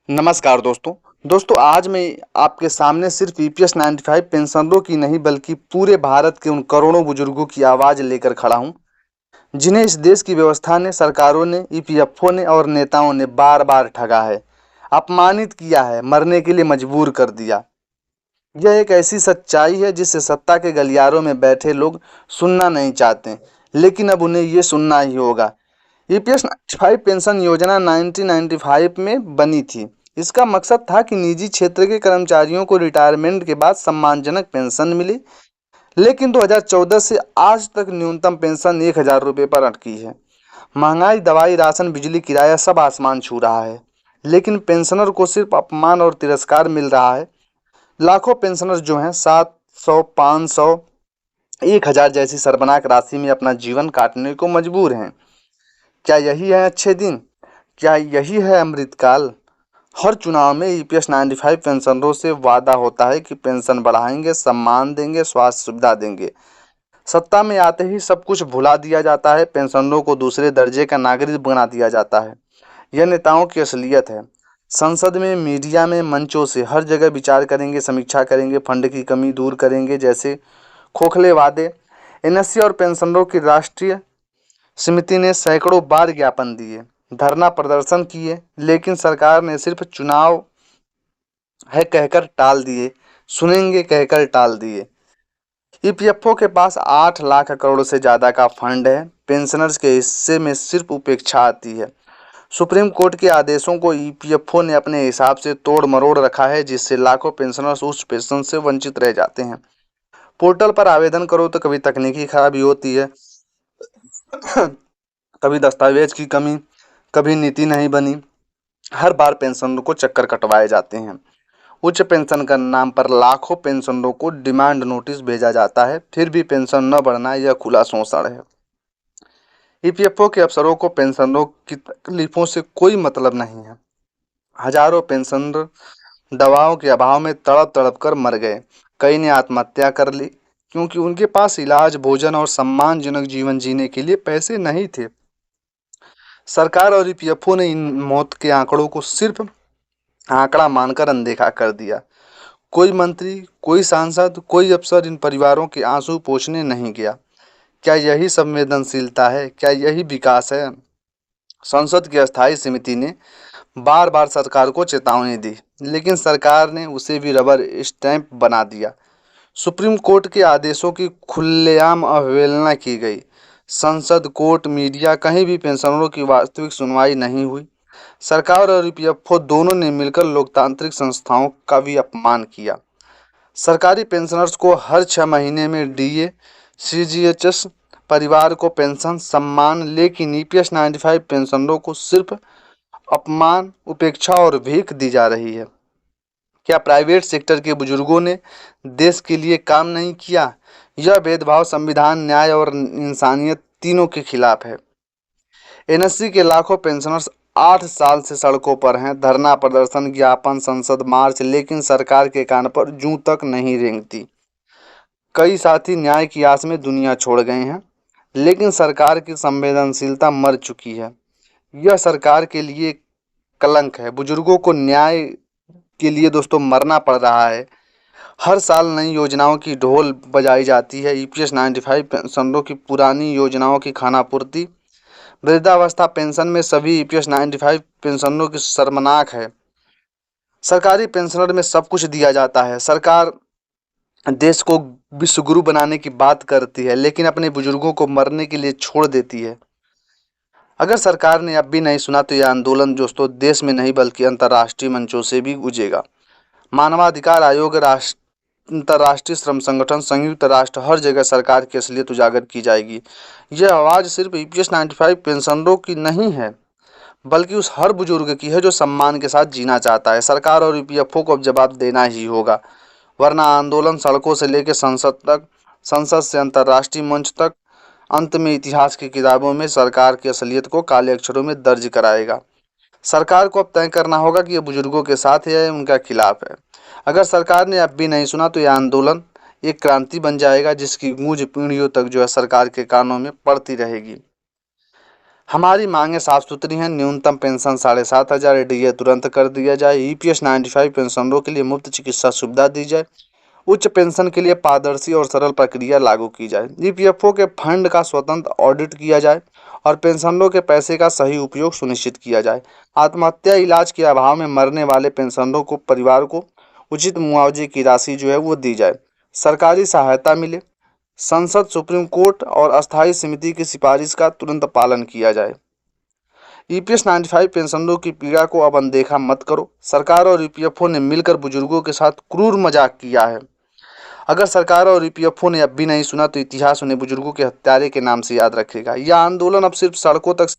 नमस्कार दोस्तों आज मैं आपके सामने सिर्फ ईपीएस 95 पेंशनरों की नहीं बल्कि पूरे भारत के उन करोड़ों बुजुर्गों की आवाज लेकर खड़ा हूं जिन्हें इस देश की व्यवस्था ने, सरकारों ने, ईपीएफओ ने और नेताओं ने बार बार ठगा है, अपमानित किया है, मरने के लिए मजबूर कर दिया। यह एक ऐसी सच्चाई है जिसे सत्ता के गलियारों में बैठे लोग सुनना नहीं चाहते, लेकिन अब उन्हें ये सुनना ही होगा। ईपीएस 95 पेंशन योजना 1995 में बनी थी। इसका मकसद था कि निजी क्षेत्र के कर्मचारियों को रिटायरमेंट के बाद सम्मानजनक पेंशन मिले, लेकिन 2014 से आज तक न्यूनतम पेंशन 1,000 रुपये पर अटकी है। महंगाई, दवाई, राशन, बिजली, किराया सब आसमान छू रहा है, लेकिन पेंशनर को सिर्फ अपमान और तिरस्कार मिल रहा है। लाखों पेंशनर जो हैं 700, 500, 1,000 जैसी शर्मनाक राशि में अपना जीवन काटने को मजबूर हैं। क्या यही है अच्छे दिन? क्या यही है अमृतकाल? हर चुनाव में ईपीएस 95 पेंशनरों से वादा होता है कि पेंशन बढ़ाएंगे, सम्मान देंगे, स्वास्थ्य सुविधा देंगे। सत्ता में आते ही सब कुछ भुला दिया जाता है, पेंशनरों को दूसरे दर्जे का नागरिक बना दिया जाता है। यह नेताओं की असलियत है। संसद में, मीडिया में, मंचों से हर जगह विचार करेंगे, समीक्षा करेंगे, फंड की कमी दूर करेंगे जैसे खोखले वादे। एनएससी और पेंशनरों की राष्ट्रीय समिति ने सैकड़ों बार ज्ञापन दिए, धरना प्रदर्शन किए, लेकिन सरकार ने सिर्फ चुनाव है कहकर टाल दिए, सुनेंगे कहकर टाल दिए। ईपीएफओ के पास 8 लाख करोड़ से ज्यादा का फंड है, पेंशनर्स के हिस्से में सिर्फ उपेक्षा आती है। सुप्रीम कोर्ट के आदेशों को ईपीएफओ ने अपने हिसाब से तोड़ मरोड़ रखा है, जिससे लाखों पेंशनर्स उस पेंशन से वंचित रह जाते हैं। पोर्टल पर आवेदन करो तो कभी तकनीकी खराबी होती है, कभी दस्तावेज की कमी, कभी नीति नहीं बनी। हर बार पेंशनरों को चक्कर कटवाए जाते हैं। उच्च पेंशन का नाम पर लाखों पेंशनरों को डिमांड नोटिस भेजा जाता है, फिर भी पेंशन न बढ़ना यह खुला शोषण है। ईपीएफओ के अफसरों को पेंशनरों की तकलीफों से कोई मतलब नहीं है। हजारों पेंशनर दवाओं के अभाव में तड़प तड़प कर मर गए। कई ने आत्महत्या कर ली क्योंकि उनके पास इलाज, भोजन और सम्मानजनक जीवन जीने के लिए पैसे नहीं थे। सरकार और ईपीएफओ ने इन मौत के आंकड़ों को सिर्फ आंकड़ा मानकर अनदेखा कर दिया। कोई मंत्री, कोई सांसद, कोई अफसर इन परिवारों के आंसू पोंछने नहीं गया। क्या यही संवेदनशीलता है? क्या यही विकास है? संसद की अस्थायी समिति ने बार बार सरकार को चेतावनी दी, लेकिन सरकार ने उसे भी रबर स्टैंप बना दिया। सुप्रीम कोर्ट के आदेशों की खुलेआम अवहेलना की गई। संसद, कोर्ट, मीडिया, कहीं भी पेंशनरों की वास्तविक सुनवाई नहीं हुई। सरकार और ईपीएफओ दोनों ने मिलकर लोकतांत्रिक संस्थाओं का भी अपमान किया। सरकारी पेंशनर्स को हर 6 महीने में डीए, सीजीएचएस, परिवार को पेंशन, सम्मान, लेकिन ईपीएस 95 पेंशनरों को सिर्फ अपमान, उपेक्षा और भीख दी जा रही है। क्या प्राइवेट सेक्टर के बुजुर्गों ने देश के लिए काम नहीं किया? यह भेदभाव संविधान, न्याय और इंसानियत तीनों के खिलाफ है। एनएससी के लाखों पेंशनर्स 8 साल से सड़कों पर हैं, धरना प्रदर्शन, ज्ञापन, संसद मार्च, लेकिन सरकार के कान पर जूं तक नहीं रेंगती। कई साथी न्याय की आस में दुनिया छोड़ गए हैं, लेकिन सरकार की संवेदनशीलता मर चुकी है। यह सरकार के लिए कलंक है। बुजुर्गों को न्याय के लिए दोस्तों मरना पड़ रहा है। हर साल नई योजनाओं की ढोल बजाई जाती है। ईपीएस 95 पेंशनरों की पुरानी योजनाओं की खानापूर्ति, वृद्धावस्था पेंशन में सभी ईपीएस 95 पेंशनरों की शर्मनाक है। सरकारी पेंशनर में सब कुछ दिया जाता है। सरकार देश को विश्वगुरु बनाने की बात करती है, लेकिन अपने बुजुर्गों को मरने के लिए छोड़ देती है। अगर सरकार ने अब भी नहीं सुना तो यह आंदोलन दोस्तों देश में नहीं बल्कि अंतर्राष्ट्रीय मंचों से भी गूंजेगा। मानवाधिकार आयोग, अंतर्राष्ट्रीय श्रम संगठन, संयुक्त राष्ट्र, हर जगह सरकार की असलियत उजागर की जाएगी। यह आवाज़ सिर्फ ईपीएस 95 पेंशनरों की नहीं है, बल्कि उस हर बुजुर्ग की है जो सम्मान के साथ जीना चाहता है। सरकार और ईपीएफओ को अब जवाब देना ही होगा, वरना आंदोलन सड़कों से लेकर संसद तक, संसद से अंतर्राष्ट्रीय मंच तक, अंत में इतिहास की किताबों में सरकार की असलियत को काले अक्षरों में दर्ज कराएगा। सरकार को अब तय करना होगा कि यह बुजुर्गों के साथ है या उनके खिलाफ है। अगर सरकार ने अब भी नहीं सुना तो यह आंदोलन एक क्रांति बन जाएगा, जिसकी गूंज पीढ़ियों तक जो है सरकार के कानों में पड़ती रहेगी। हमारी मांगें साफ सुथरी हैं। न्यूनतम पेंशन 7,500 डीए तुरंत कर दिया जाए। ईपीएस 95 पेंशनरों के लिए मुफ्त चिकित्सा सुविधा दी जाए। उच्च पेंशन के लिए पारदर्शी और सरल प्रक्रिया लागू की जाए। ईपीएफओ के फंड का स्वतंत्र ऑडिट किया जाए और पेंशनरों के पैसे का सही उपयोग सुनिश्चित किया जाए। आत्महत्या इलाज के अभाव में मरने वाले पेंशनरों को परिवार को उचित मुआवजे की राशि जो है वो दी जाए। सरकारी सहायता मिले। संसद, सुप्रीम कोर्ट और अस्थायी समिति की सिफारिश का तुरंत पालन किया जाए। ईपीएस 95 पेंशनरों की पीड़ा को अब अनदेखा मत करो। सरकार और ईपीएफओ ने मिलकर बुजुर्गों के साथ क्रूर मजाक किया है। अगर सरकार और ईपीएफओ ने अब भी नहीं सुना तो इतिहास उन्हें बुजुर्गों के हत्यारे के नाम से याद रखेगा। यह आंदोलन अब सिर्फ सड़कों तक